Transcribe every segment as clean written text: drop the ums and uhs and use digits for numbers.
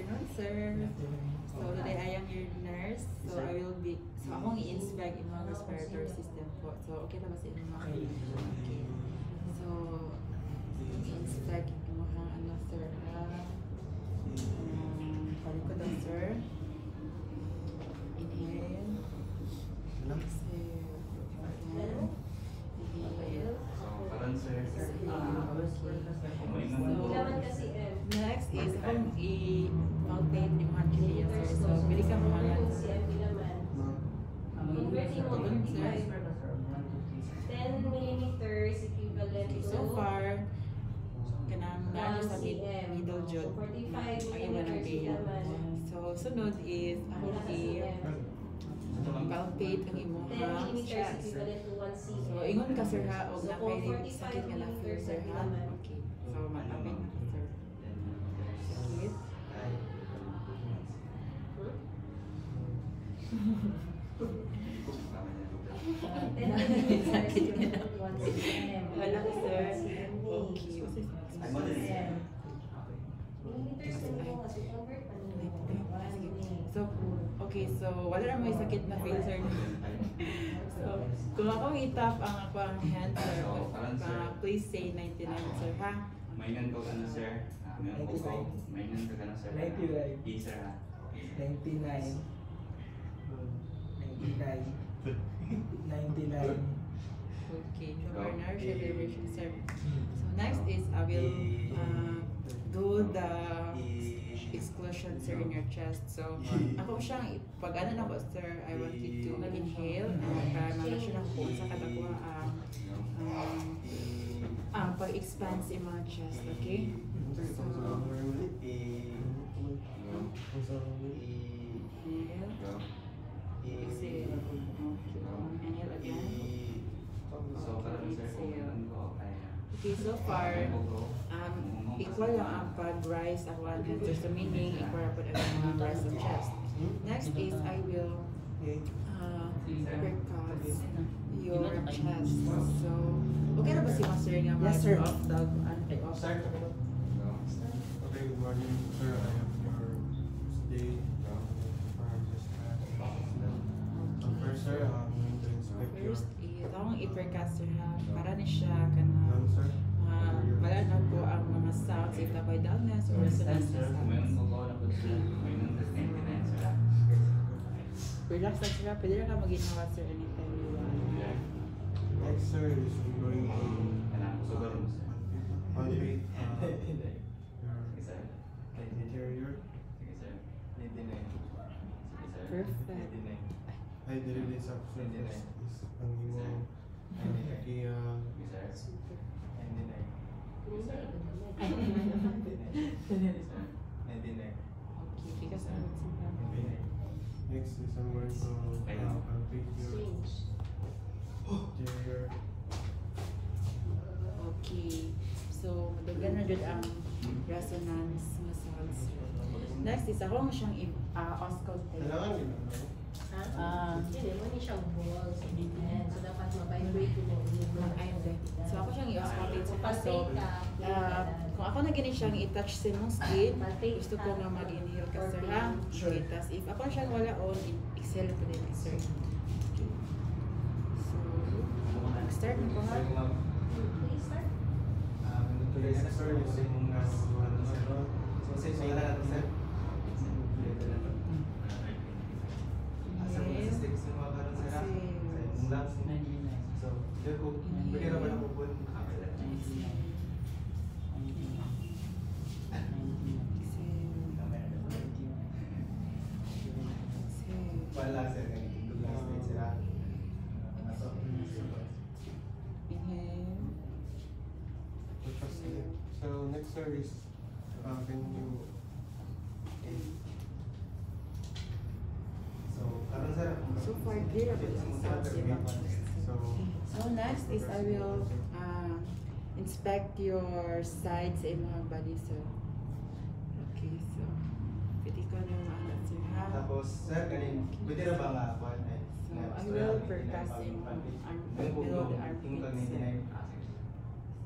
afternoon, sir. So today I am your nurse. So I will be, so akong i-inspect yung mga respiratory system po. So okay na ba sa inyo mga kaibigan? Okay. So, i-inspect yung mga ano, sir. Palikod ang sir. Inhale. Exhale. Inhale. Parang sir. Next is kung i-palpate yung mga trachea, sir. So, bili ka mga yan. Converting 10 millimeters equivalent Okay, to so far, kanang na sa middle jod. 45 Ang iba ng trachea. So, sunod is ako i-palpate ang imong 10 millimeters chest. equivalent to 1 cm. So, ingon ka sir ha, o So, na kung kayo sakit nga na feel sir ha. Okay. So, matapin na sir. Sakit. Sakit yun. 1 cm. Wala ko sir. Okay. Millimeters din mo kasi convert pa niyo. So, okay, so wala na may sakit na feel sir. So, kung akong itap ang ako ang hand sir, please say 99 sir ha. Maingan ko ano sir? Maingan ko. Maingan ko ano sir? 99. Yes sir ha. 99. 99. Okay, Bernard celebration sir. So next is I will do the exclusion sir in your chest. So ako siyang pag ano na ko sir, I want you to inhale para ma-measure na ko sa katakuha pag-expand sa mga chest, okay? So inhale, exhale, okay, inhale again. So parang sir kung ano ko kaya. Okay, so far, equal lang ang pag-rise ako ang head. So meaning, equal po ang mga rise of chest. Next is, I will percuss your chest. So, okay na ba si Master nga Yes, sir. off the off? Start. Okay, good morning, sir. I am your stay first, sir, I'm going to inspect your First, itong i-percuss sir ha. Para ni siya ka na lungs, sir. malaman ko ang mga sounds, if na by dullness or resonance na Maingan sounds. ko na po sir. Maingan ko 99 sir ha. Relax lang sir ha. Pwede na ka mag-ginawa sir anytime you want. Next, sir, is I'm going to Kailangan ko sugar mo sir. palpate Sige sir. your interior. Sige sir. Sige sir. Perfect. I did this up surface is pangimo kaya Sige sir. Okay, because I would see that. next is I'm going to palpate your interior. Okay. So, madugan na dyan ang resonance nga sounds. Next is ako siyang auscultate. Kailangan yun, ano? Hindi mo ni siyang balls. So, dapat ma-vibrate mo. So, ako siyang i-auscultate. So, Palpate ka. kung ako na ganit siyang i-touch sa mong skin, gusto ko nga mag-inhale ka, sir, ha? Okay, tas if ako siyang wala on, exhale ko din, sir. Okay. So, start mo ha? Please start. Next, sir, is yung Wala, sir. Inhale. So next, sir, is can you So far, clear about the sounds in my chest. So next is I will inspect your sides in my body, sir. Okay, so pwede ko na yung alat, sir, ha? Tapos, sir, pwede na ba nga ako? So I will percuss in below the armpits, sir.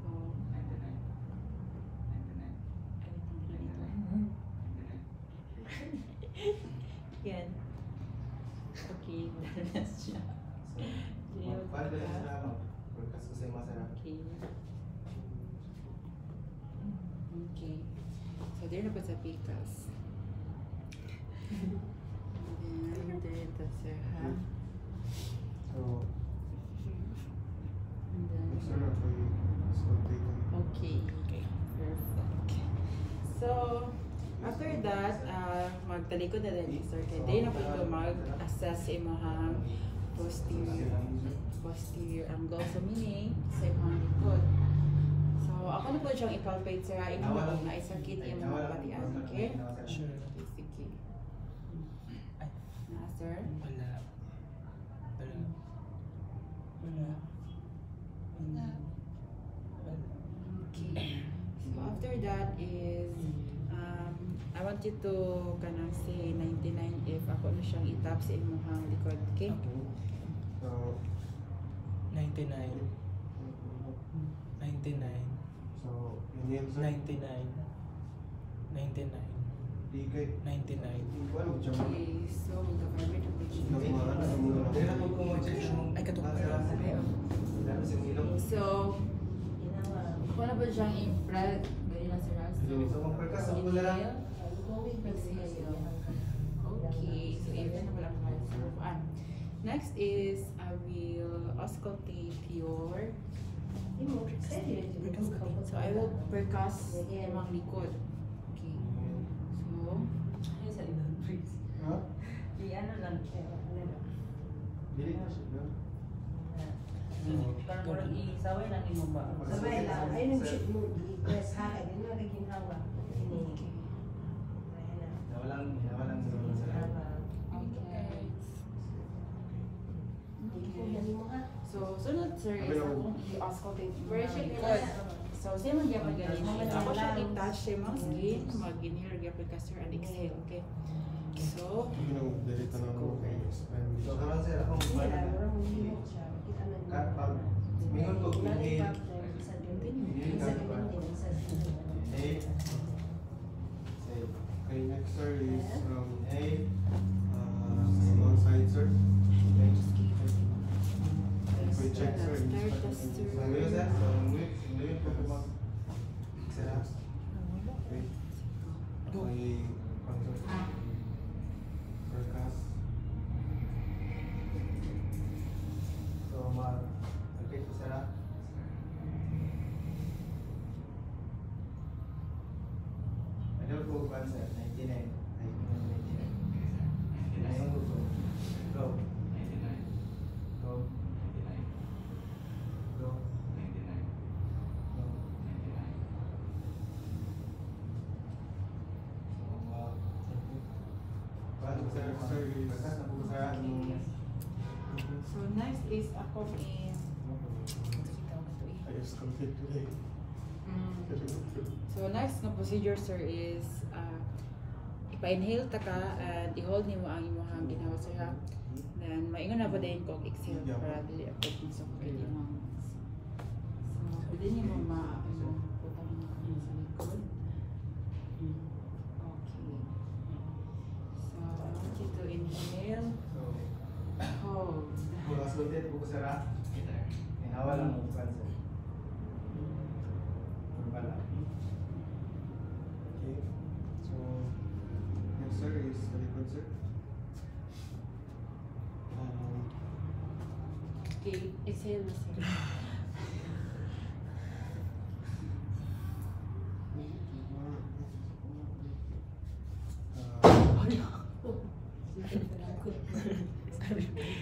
So, anything. So, paano ba yung sila mag-forecast ko sa mga sarap? Okay. Okay. So, there na po sa Picas. And then, there ito sir, ha? So, And then, sir, ako okay. Perfect. So, after that, magtalikod na din sir. Kaya di na po ito mag-assess sa imong posterior angle. So, meaning, sa imong likod. So, ako na po siyang ipalpate sir. Ino na kung naisakit yung mga patian. Okay? Sure. Okay, sige. Na, sir? Wala. Wala. Wala. Wala. Okay. So, after that is, I want you to kanang say 99 if ako na siyang itap sa imong likod. Okay? So, 99. 99. so, inhale sir. 99. 99. Digay. 99. Ano, jump. Okay, so magka-vibrate ang patient. Hindi na po kung mag-check yung Ay, katulad. mga sarap. Okay, oh. Lalo sa ilong. So, ako na ba siyang i-press? Ganyan na sir. So, mag-forecast ako na lang. Okay, so even na wala ko next is I will auscultate your so I will percuss imong likod. Okay. So, Ha? Dili na siya. Isaway lang imo ba? Sabay lang, ayun yung shit mo, i-press ha, kaya din mo naging hawa. okay. Nawalang sa sarap. Okay. Ikunan mo ha. So, sunod sir is akong i-auscultate Press imong it likod. na. So, sa imong gyapon ganin. Ako siya i-touch sa imong skin, mag-inhale gyapon ka sir and exhale, okay? So, Delete na lang kay expand. So, karon sir, akong Hindi paano lang, na? orang mo siya. Kita na mo. Pag mingon ko, inhale. Inhale. Say, Okay, next sir is inhale. long side sir. Yes, We check sir. start the stir. So, ngayon sir, so, ngayon ko mag sarap. Okay. Okay, forecast. So, mag-repeat ko sarap. Ano po ba sir? 99. 99. Ngayon ko go. Go. Go. Go. Go. Paano sir? Bakas na po sir. So, next is ako in I just complete today. So next na procedure sir is ipa-inhale ta ka and i-hold nimo ang imong ginawa sir ha. Then maingon na po din kog exhale para dili apot mo sa kay imong. So pwede nimo putang mo sa likod. Okay. So I want you to inhale, hold. Bukas ulit po sir. Inawa lang mo sir. Wala. Okay. So, next sir is talikod sir. Okay, exhale na sir.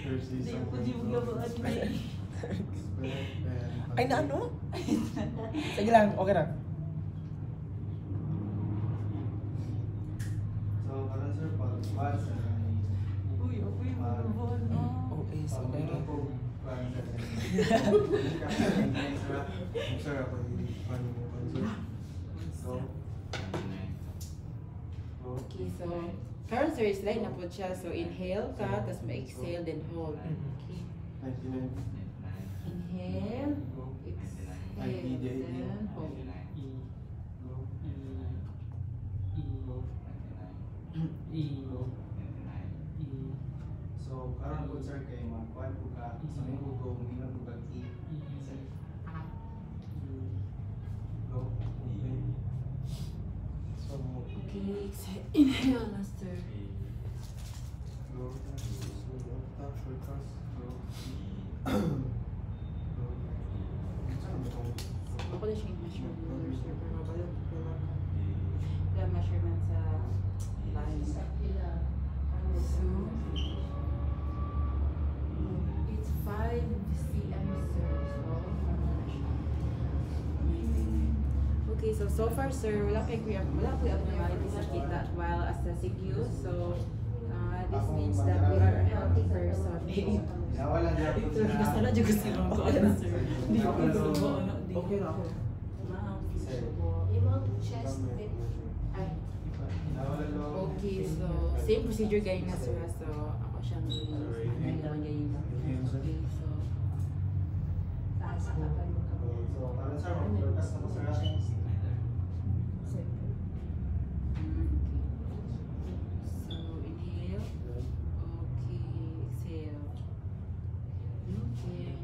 There's the Ay, na ano? Sige lang, okay lang. So, karon sir, pag-one sir. Uy, ako yung mababon. Okay, so Pag meron. po, one sir. Sir, ako yung paano mo pa sir. So, Okay, so current sir is light na po siya. So inhale ka, tapos ma-exhale, then hold. Okay. 99. Inhale, exhale, then hold. so karon po sir kay magkuhan po ka sa may hugong mingon po kag i. Go. Okay. So, Okay, exhale. Inhale, master. go. So, touch or cross. Go. Go. Saan ba itong- Ako na siya yung measure ruler, sir. Pero mabalik ko lang. Wala measurement sa line. Sa pila. So, it's 5 cm, sir. So, ano na siya. Okay, so far, sir, wala po abnormalities nakita while assessing you. So, this means that we are a healthy person. Nawalan niya po Ito, basta na dyan gusto nyo ko, sir. Hindi ko gusto mo, ano, di Okay na ako. Ma'am, Imong chest fit. Ay. Nawalan lo. okay, so, same procedure gaya na, sir. So, ako siyang nagawa niya yung okay, so, Taas sa kapal mo ka. So, karon sir, mag-broadcast na po sir. okay. So, inhale. Okay, exhale. Okay.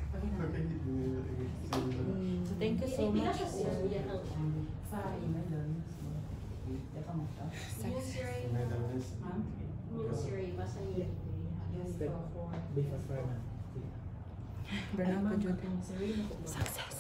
Okay na. Okay. So, thank you so Pila much, siya sir. siya ng Sex. Ma'am? Nursery, basta yun. Yes, Before na. Burnout pa, Jude. Success.